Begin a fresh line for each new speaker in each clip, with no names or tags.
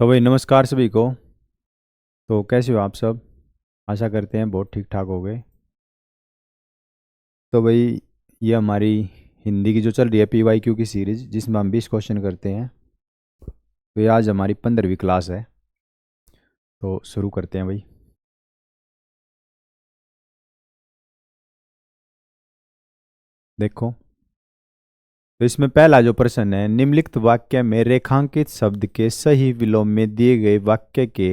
तो भाई नमस्कार सभी को। तो कैसे हो आप सब? आशा करते हैं बहुत ठीक ठाक हो गए। तो भाई ये हमारी हिंदी की जो चल रही है PYQ की सीरीज, जिसमें हम 20 क्वेश्चन करते हैं। तो ये आज हमारी 15वीं क्लास है। तो शुरू करते हैं भाई। देखो, तो इसमें पहला जो प्रश्न है, निम्नलिखित वाक्य में रेखांकित शब्द के सही विलोम में दिए गए वाक्य के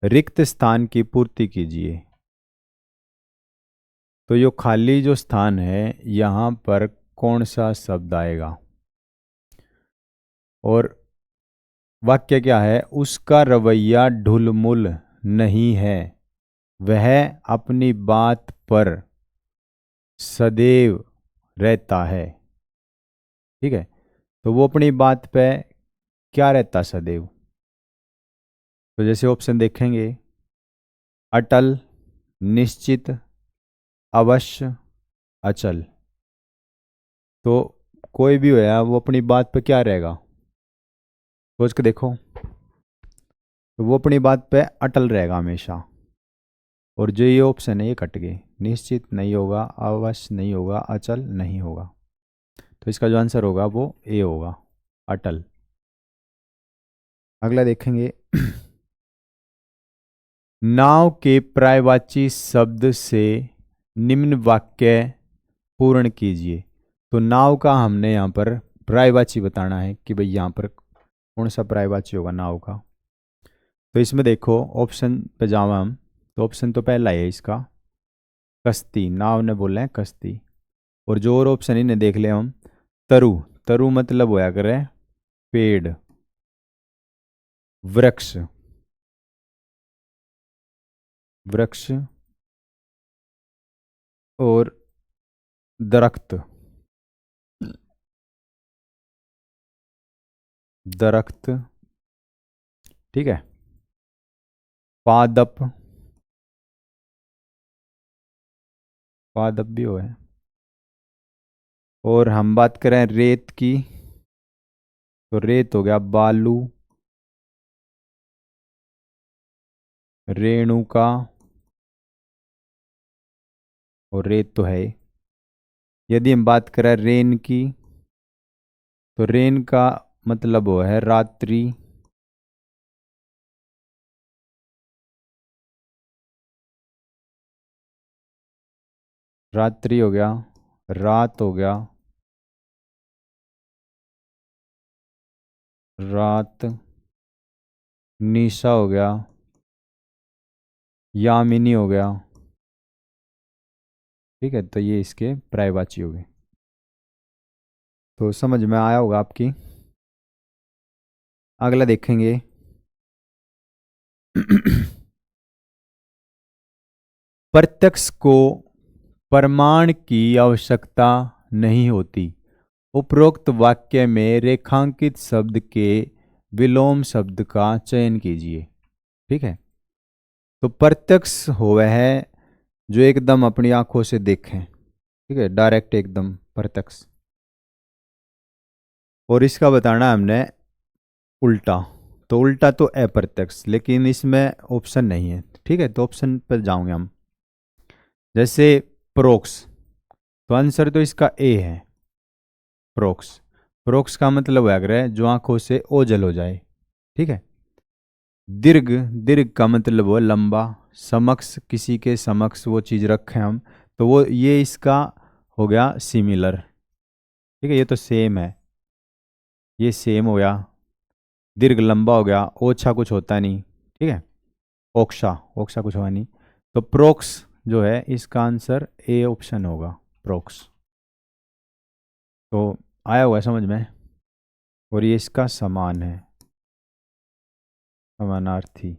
रिक्त स्थान की पूर्ति कीजिए। तो ये खाली जो स्थान है यहाँ पर कौन सा शब्द आएगा? और वाक्य क्या है? उसका रवैया ढुलमुल नहीं है, वह अपनी बात पर सदैव रहता है। ठीक है, तो वो अपनी बात पे क्या रहता सदैव? तो जैसे ऑप्शन देखेंगे, अटल, निश्चित, अवश्य, अचल। तो कोई भी होया वो अपनी बात पे क्या रहेगा? सोच के देखो। तो वो अपनी बात पे अटल रहेगा हमेशा। और जो ये ऑप्शन है ये कट गए। निश्चित नहीं होगा, अवश्य नहीं होगा, अचल नहीं होगा। तो इसका जो आंसर होगा वो ए होगा, अटल। अगला देखेंगे। नाव के पर्यायवाची शब्द से निम्न वाक्य पूर्ण कीजिए। तो नाव का हमने यहाँ पर पर्यायवाची बताना है कि भाई यहाँ पर कौन सा पर्यायवाची होगा नाव का। तो इसमें देखो, ऑप्शन पे जावा हम। तो ऑप्शन तो पहला है इसका, कश्ती। नाव ने बोला है कश्ती। और जो और ऑप्शन इन्हें देख ले हम, तरु। तरु मतलब होया करे पेड़, वृक्ष। वृक्ष और दरख्त। दरख्त, ठीक है। पादप। पादप भी हो है। और हम बात करें रेत की, तो रेत हो गया बालू, रेणुका। और रेत तो है ही। यदि हम बात करें रेन की, तो रेन का मतलब वो है रात्रि। रात्रि हो गया, रात हो गया, रात। निशा हो गया, यामिनी हो गया। ठीक है, तो ये इसके पर्यायवाची हो गए। तो समझ में आया होगा आपकी। अगला देखेंगे। प्रत्यक्ष को प्रमाण की आवश्यकता नहीं होती। उपरोक्त वाक्य में रेखांकित शब्द के विलोम शब्द का चयन कीजिए। ठीक है, तो प्रत्यक्ष हो वह है जो एकदम अपनी आंखों से देखें। ठीक है, डायरेक्ट एकदम प्रत्यक्ष। और इसका बताना है हमने उल्टा। तो उल्टा तो अप्रत्यक्ष, लेकिन इसमें ऑप्शन नहीं है। ठीक है, तो ऑप्शन पर जाओगे हम। जैसे प्रोक्स, तो आंसर तो इसका ए है, प्रोक्स। प्रोक्स का मतलब है अगर जो आंखों से ओझल हो जाए। ठीक है। दीर्घ, दीर्घ का मतलब वो लंबा। समक्ष, किसी के समक्ष वो चीज रखें हम, तो वो ये इसका हो गया सिमिलर। ठीक है, ये तो सेम है, ये सेम हो गया। दीर्घ लंबा हो गया, ओछा कुछ होता नहीं। ठीक है, ओक्सा, ओक्सा कुछ हुआ नहीं। तो प्रोक्स जो है इसका आंसर ए ऑप्शन होगा, प्रोक्स। तो आया हुआ है समझ में। और ये इसका समान है, समानार्थी।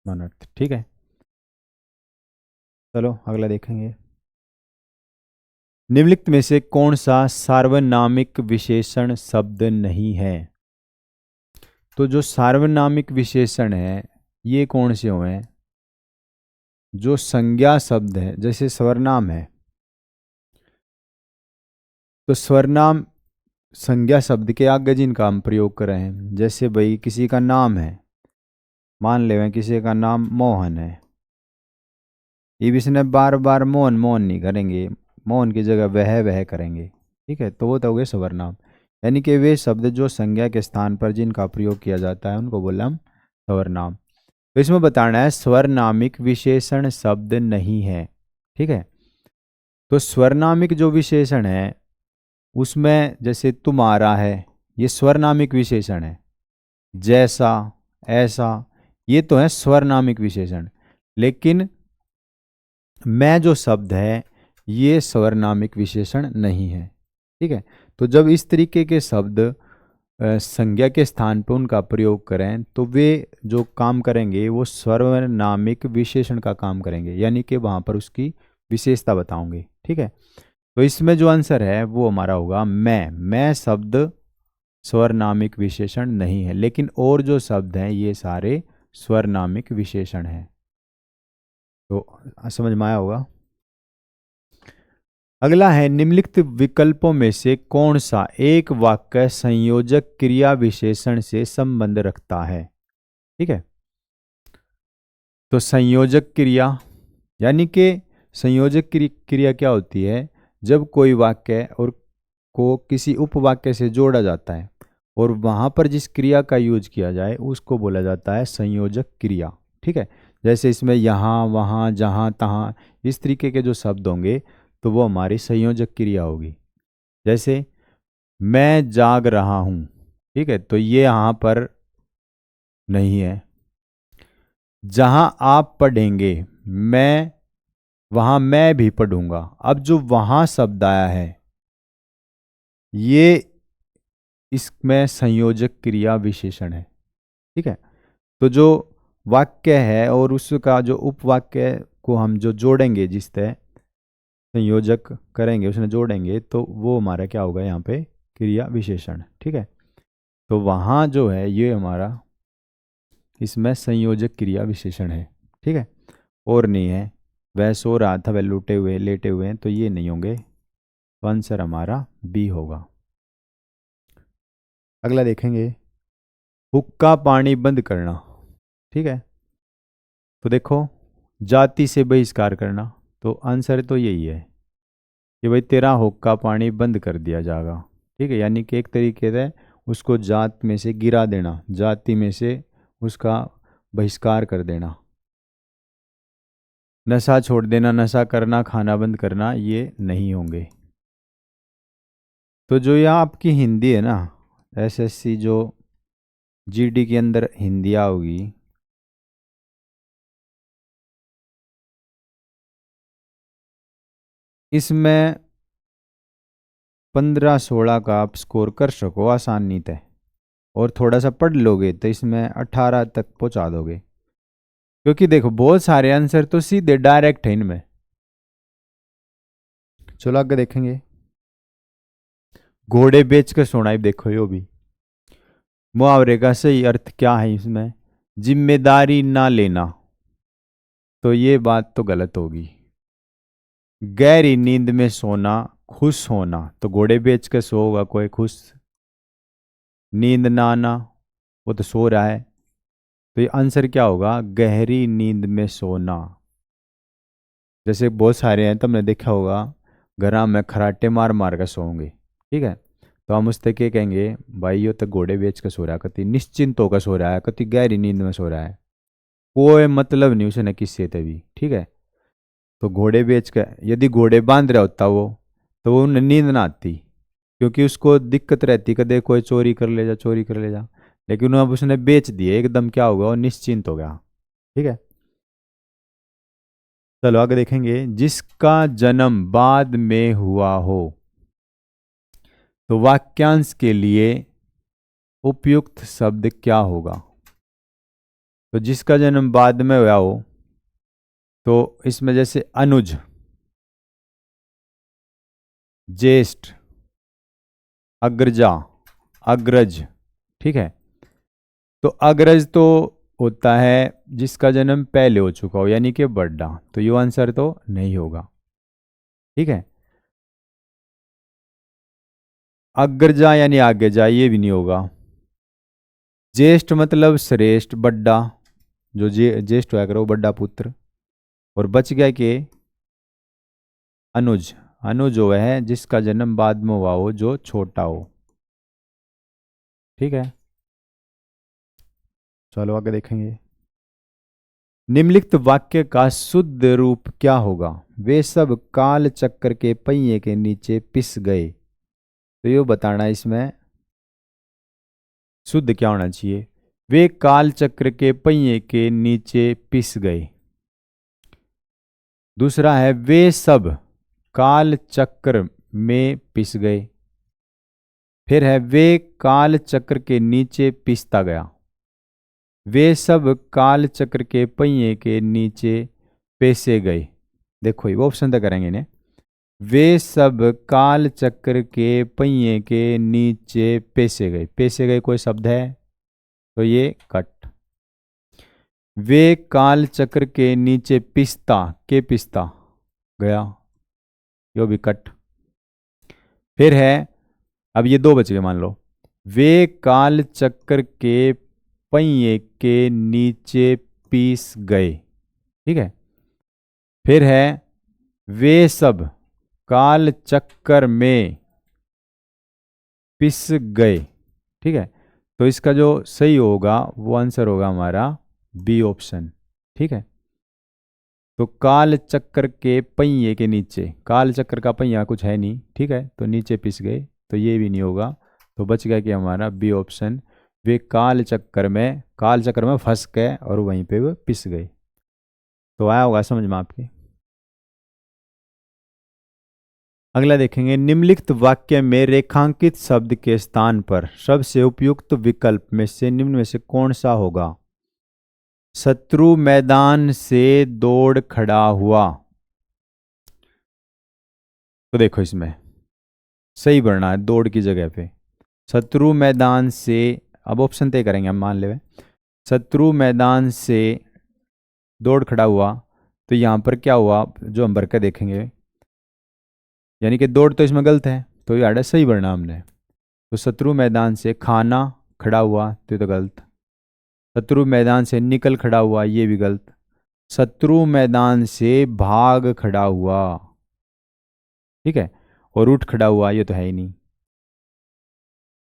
समानार्थी, ठीक है। चलो अगला देखेंगे। निम्नलिखित में से कौन सा सार्वनामिक विशेषण शब्द नहीं है? तो जो सार्वनामिक विशेषण है ये कौन से हुए हैं? जो संज्ञा शब्द है, जैसे सर्वनाम है, तो स्वरनाम संज्ञा शब्द के आगे जिनका हम प्रयोग कर रहे हैं, जैसे भाई किसी का नाम है, मान ले किसी का नाम मोहन है, ये इसने बार बार मोहन मोहन नहीं करेंगे, मोहन की जगह वह करेंगे। ठीक है, तो वो तो हो गए स्वरनाम। यानी कि वे शब्द जो संज्ञा के स्थान पर जिनका प्रयोग किया जाता है उनको बोला हम स्वरनाम। तो इसमें बताना है स्वरनामिक विशेषण शब्द नहीं है। ठीक है, तो स्वरनामिक जो विशेषण है उसमें जैसे तुम्हारा है, ये स्वरनामिक विशेषण है। जैसा, ऐसा, ये तो है स्वरनामिक विशेषण। लेकिन मैं जो शब्द है ये स्वरनामिक विशेषण नहीं है। ठीक है, तो जब इस तरीके के शब्द संज्ञा के स्थान पर उनका प्रयोग करें तो वे जो काम करेंगे वो सर्वनामिक विशेषण का काम करेंगे, यानी कि वहाँ पर उसकी विशेषता बताओगे। ठीक है, तो इसमें जो आंसर है वो हमारा होगा मैं शब्द स्वरनामिक विशेषण नहीं है, लेकिन और जो शब्द हैं ये सारे स्वरनामिक विशेषण हैं। तो समझ में आया होगा। अगला है निम्नलिखित विकल्पों में से कौन सा एक वाक्य संयोजक क्रिया विशेषण से संबंध रखता है। ठीक है, तो संयोजक क्रिया यानी कि संयोजक क्रिया क्या होती है, जब कोई वाक्य और को किसी उपवाक्य से जोड़ा जाता है और वहां पर जिस क्रिया का यूज किया जाए उसको बोला जाता है संयोजक क्रिया। ठीक है, जैसे इसमें यहाँ वहाँ जहाँ तहाँ इस तरीके के जो शब्द होंगे तो वो हमारी संयोजक क्रिया होगी। जैसे मैं जाग रहा हूँ, ठीक है, तो ये यहाँ पर नहीं है। जहाँ आप पढ़ेंगे वहाँ मैं भी पढ़ूंगा। अब जो वहाँ शब्द आया है ये इसमें संयोजक क्रिया विशेषण है। ठीक है, तो जो वाक्य है और उसका जो उपवाक्य को हम जो जोड़ेंगे, जिस तरह संयोजक करेंगे उसमें जोड़ेंगे, तो वो हमारा क्या होगा यहाँ पे क्रिया विशेषण। ठीक है, तो वहाँ जो है ये हमारा इसमें संयोजक क्रिया विशेषण है। ठीक है, और नहीं है, वह सो रहा था वह लेटे हुए हैं, तो ये नहीं होंगे, तो आंसर हमारा बी होगा। अगला देखेंगे हुक्का पानी बंद करना। ठीक है, तो देखो जाति से बहिष्कार करना, तो आंसर तो यही है कि भाई तेरा हुक्का पानी बंद कर दिया जाएगा। ठीक है, यानी कि एक तरीके से उसको जात में से गिरा देना, जाति में से उसका बहिष्कार कर देना। नशा छोड़ देना, नशा करना, खाना बंद करना, ये नहीं होंगे। तो जो यह आपकी हिंदी है ना, एसएससी जो जीडी के अंदर हिंदी होगी, इसमें 15-16 का आप स्कोर कर सको आसानी से, और थोड़ा सा पढ़ लोगे तो इसमें 18 तक पहुंचा दोगे। क्योंकि देखो बहुत सारे आंसर तो सीधे डायरेक्ट है इनमें। चलो आगे देखेंगे घोड़े बेच कर सोना। देखो यो भी मुहावरे का सही अर्थ क्या है इसमें, जिम्मेदारी ना लेना, तो ये बात तो गलत होगी। गहरी नींद में सोना, खुश होना, तो घोड़े बेच कर सोगा कोई खुश। नींद ना आना, वो तो सो रहा है, तो ये आंसर क्या होगा, गहरी नींद में सोना। जैसे बहुत सारे हैं, तुमने देखा होगा घरा में खराटे मार मार कर सोओगे। ठीक है, तो हम उससे क्या कहेंगे, भाई यो तो घोड़े बेच कर सो रहा है, कति निश्चिंत होकर सो रहा है, कति गहरी नींद में सो रहा है, कोई मतलब नहीं उसे न किससे तभी। ठीक है, तो घोड़े बेच कर यदि घोड़े बांध रहा होता वो, तो वो उन्हें नींद ना आती, क्योंकि उसको दिक्कत रहती कदे कोई चोरी कर ले जा, चोरी कर ले जा। लेकिन अब उसने बेच दिए, एकदम क्या होगा, वो निश्चिंत हो गया। ठीक है, चलो आगे देखेंगे जिसका जन्म बाद में हुआ हो, तो वाक्यांश के लिए उपयुक्त शब्द क्या होगा। तो जिसका जन्म बाद में हुआ हो, तो इसमें जैसे अनुज, ज्येष्ठ, अग्रजा, अग्रज। ठीक है, तो अग्रज तो होता है जिसका जन्म पहले हो चुका हो, यानी कि बड़ा, तो ये आंसर तो नहीं होगा। ठीक है, अग्रजा यानी आगे जा, ये भी नहीं होगा। ज्येष्ठ मतलब श्रेष्ठ, बड्डा, जो ज्येष्ठ होया करो, बड्डा पुत्र। और बच गया कि अनुज, अनुज वो है जिसका जन्म बाद में हुआ हो, जो छोटा हो। ठीक है, चलो आगे देखेंगे। निम्नलिखित वाक्य का शुद्ध रूप क्या होगा? वे सब काल चक्र के पहिए के नीचे पिस गए। तो ये बताना इसमें शुद्ध क्या होना चाहिए। वे काल चक्र के पहिए के नीचे पिस गए। दूसरा है वे सब काल चक्र में पिस गए। फिर है वे काल चक्र के नीचे पिसता गया। वे सब काल चक्र के पहिए के नीचे पेसे गए। देखो ये वो ऑप्शन तक करेंगे इन्हें। वे सब काल चक्र के पहिए के नीचे पेसे गए। पेसे गए कोई शब्द है तो ये कट। वे काल चक्र के नीचे पिसता के पिसता गया, यो भी कट। फिर है, अब ये दो बच गए मान लो। वे काल चक्र के पहिए के नीचे पीस गए। ठीक है। फिर है वे सब काल चक्कर में पिस गए। ठीक है, तो इसका जो सही होगा वो आंसर होगा हमारा बी ऑप्शन। ठीक है, तो काल चक्कर के पहिए के नीचे, काल चक्कर का पहिया कुछ है नहीं, ठीक है, तो नीचे पिस गए, तो ये भी नहीं होगा। तो बच गया कि हमारा बी ऑप्शन, वे काल चक्कर में फंस गए और वहीं पे वो पिस गए। तो आया होगा समझ में आपके। अगला देखेंगे, निम्नलिखित वाक्य में रेखांकित शब्द के स्थान पर सबसे उपयुक्त विकल्प में से निम्न में से कौन सा होगा? शत्रु मैदान से दौड़ खड़ा हुआ। तो देखो इसमें सही बढ़ना है दौड़ की जगह पे। शत्रु मैदान से, अब ऑप्शन तय करेंगे हम, मान ले शत्रु मैदान से दौड़ खड़ा हुआ, तो यहां पर क्या हुआ जो हम भर के देखेंगे, यानी कि दौड़ तो इसमें गलत है, तो ये सही बढ़ना हमने। तो शत्रु मैदान से खाना खड़ा हुआ, तो ये तो गलत। शत्रु मैदान से निकल खड़ा हुआ, ये भी गलत। शत्रु मैदान से भाग खड़ा हुआ, ठीक है, और उठ खड़ा हुआ, ये तो है ही नहीं।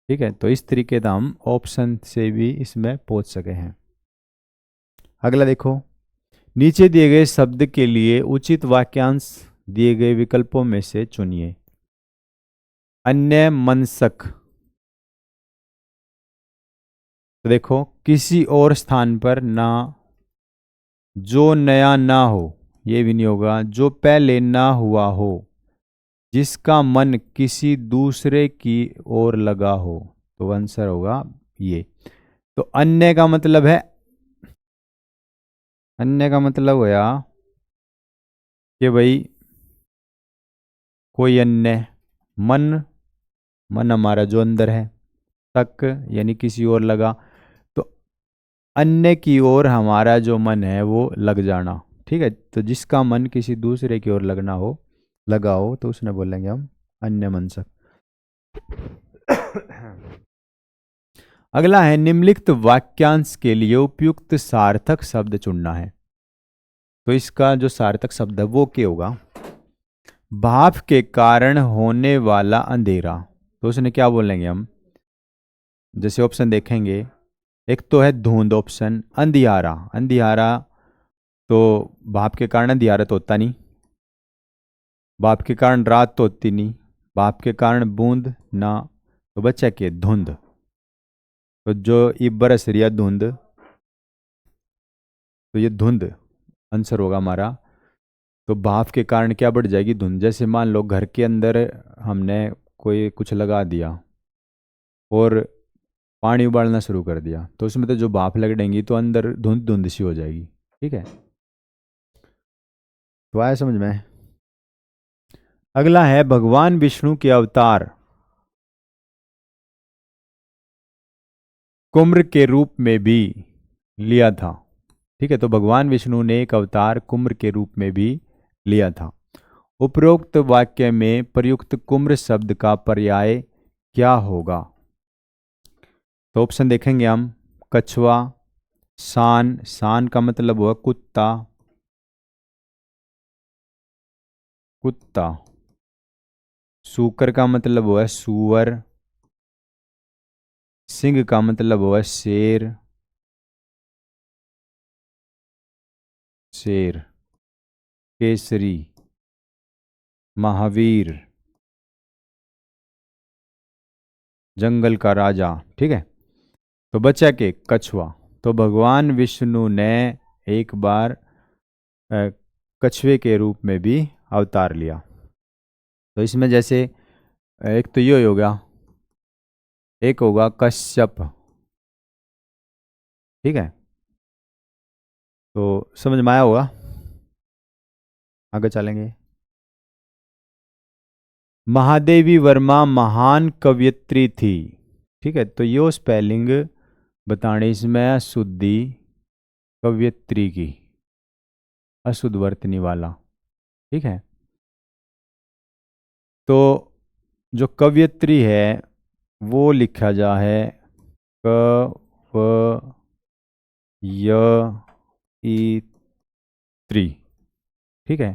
ठीक है, तो इस तरीके से हम ऑप्शन से भी इसमें पहुंच सके हैं। अगला देखो, नीचे दिए गए शब्द के लिए उचित वाक्यांश दिए गए विकल्पों में से चुनिए। अन्य मनसक, तो देखो किसी और स्थान पर ना, जो नया ना हो, ये भी नहीं होगा, जो पहले ना हुआ हो, जिसका मन किसी दूसरे की ओर लगा हो, तो आंसर होगा ये। तो अन्य का मतलब है, अन्य का मतलब होया कि भाई कोई अन्य, मन, मन हमारा जो अंदर है, तक यानी किसी और लगा, तो अन्य की ओर हमारा जो मन है वो लग जाना। ठीक है, तो जिसका मन किसी दूसरे की ओर लगना हो, लगा हो, तो उसने बोलेंगे हम अन्य मनसक। अगला है, निम्नलिखित वाक्यांश के लिए उपयुक्त सार्थक शब्द चुनना है। तो इसका जो सार्थक शब्द है वो क्या होगा? भाप के कारण होने वाला अंधेरा, तो उसने क्या बोलेंगे हम, जैसे ऑप्शन देखेंगे, एक तो है धुंध ऑप्शन, अंधियारा, अंधियारा तो भाप के कारण अंधियारा तो होता नहीं, भाप के कारण रात तो होती नहीं, भाप के कारण बूंद ना, तो बच्चा के धुंध, तो जो ये बरस रही है धुंध, तो ये धुंध आंसर होगा हमारा। तो भाप के कारण क्या बढ़ जाएगी? धुंध। जैसे मान लो घर के अंदर हमने कोई कुछ लगा दिया और पानी उबालना शुरू कर दिया, तो उसमें तो जो भाप लगेगी तो अंदर धुंध धुंध सी हो जाएगी। ठीक है, तो आया समझ में। अगला है, भगवान विष्णु के अवतार कुम्र के रूप में भी लिया था। ठीक है, तो भगवान विष्णु ने एक अवतार कुम्र के रूप में भी लिया था। उपरोक्त वाक्य में प्रयुक्त कुम्र शब्द का पर्याय क्या होगा? तो ऑप्शन देखेंगे हम। कछुआ, सांड, सांड का मतलब हुआ कुत्ता, कुत्ता। सूकर का मतलब हुआ सूअर, सिंह का मतलब हुआ शेर, शेर। केसरी, महावीर, जंगल का राजा। ठीक है, तो बचा के कछुआ। तो भगवान विष्णु ने एक बार अ, कछुए के रूप में भी अवतार लिया। तो इसमें जैसे एक तो ये हो गया, एक होगा कश्यप। ठीक है, तो समझ में आया होगा। आगे चलेंगे। महादेवी वर्मा महान कवयित्री थी। ठीक है, तो यो स्पेलिंग बताने इसमें शुद्धि कवयित्री की, अशुद्ध वर्तनी वाला। ठीक है, तो जो कवयित्री है वो लिखा जा है क व य ई त्री। ठीक है,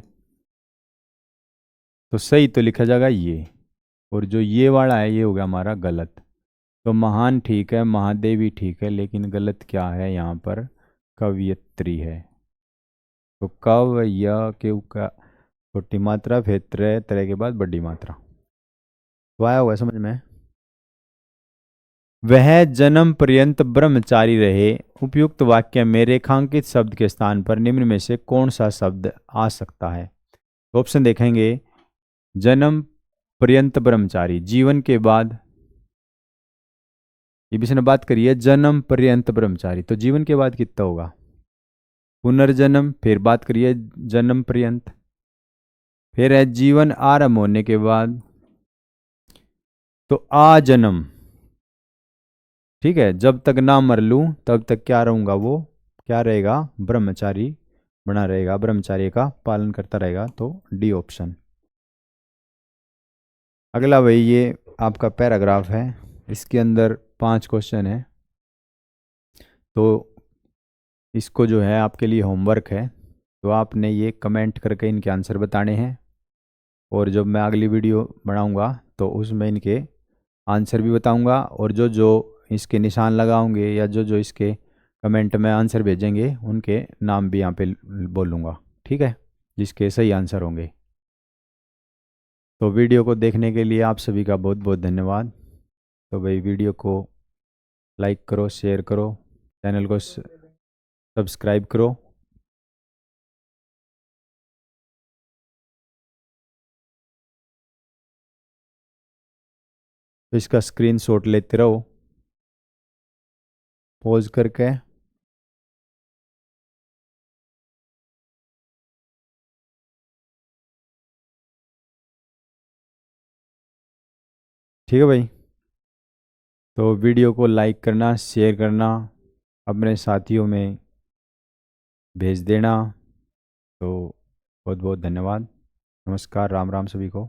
तो सही तो लिखा जाएगा ये, और जो ये वाला है ये हो गया हमारा गलत। तो महान ठीक है, महादेवी ठीक है, लेकिन गलत क्या है यहाँ पर? कवयित्री है। तो कव य के का छोटी मात्रा, फिर त्रय, त्रय के बाद बड़ी मात्रा। तो आया हुआ समझ में? वह जन्म पर्यंत ब्रह्मचारी रहे। उपयुक्त वाक्य में रेखांकित शब्द के स्थान पर निम्न में से कौन सा शब्द आ सकता है? तो ऑप्शन देखेंगे। जन्म पर्यंत ब्रह्मचारी, जीवन के बाद, ये भी इसने बात करी है जन्म पर्यंत ब्रह्मचारी, तो जीवन के बाद कितना होगा? पुनर्जन्म, फिर बात करिए जन्म पर्यंत, फिर है जीवन आरंभ होने के बाद, तो आजन्म। ठीक है, जब तक ना मर लूं तब तक क्या रहूंगा? वो क्या रहेगा? ब्रह्मचारी बना रहेगा, ब्रह्मचारी का पालन करता रहेगा। तो डी ऑप्शन। अगला भाई ये आपका पैराग्राफ है, इसके अंदर 5 क्वेश्चन है। तो इसको जो है आपके लिए होमवर्क है, तो आपने ये कमेंट करके इनके आंसर बताने हैं, और जब मैं अगली वीडियो बनाऊंगा तो उसमें इनके आंसर भी बताऊंगा, और जो जो इसके निशान लगाओगे या जो जो इसके कमेंट में आंसर भेजेंगे उनके नाम भी यहाँ पे बोलूँगा। ठीक है, जिसके सही आंसर होंगे। तो वीडियो को देखने के लिए आप सभी का बहुत बहुत धन्यवाद। तो भाई वीडियो को लाइक करो, शेयर करो, चैनल को सब्सक्राइब करो। तो इसका स्क्रीनशॉट लेते रहो पॉज करके। ठीक है भाई, तो वीडियो को लाइक करना, शेयर करना, अपने साथियों में भेज देना। तो बहुत बहुत धन्यवाद। नमस्कार, राम राम सभी को।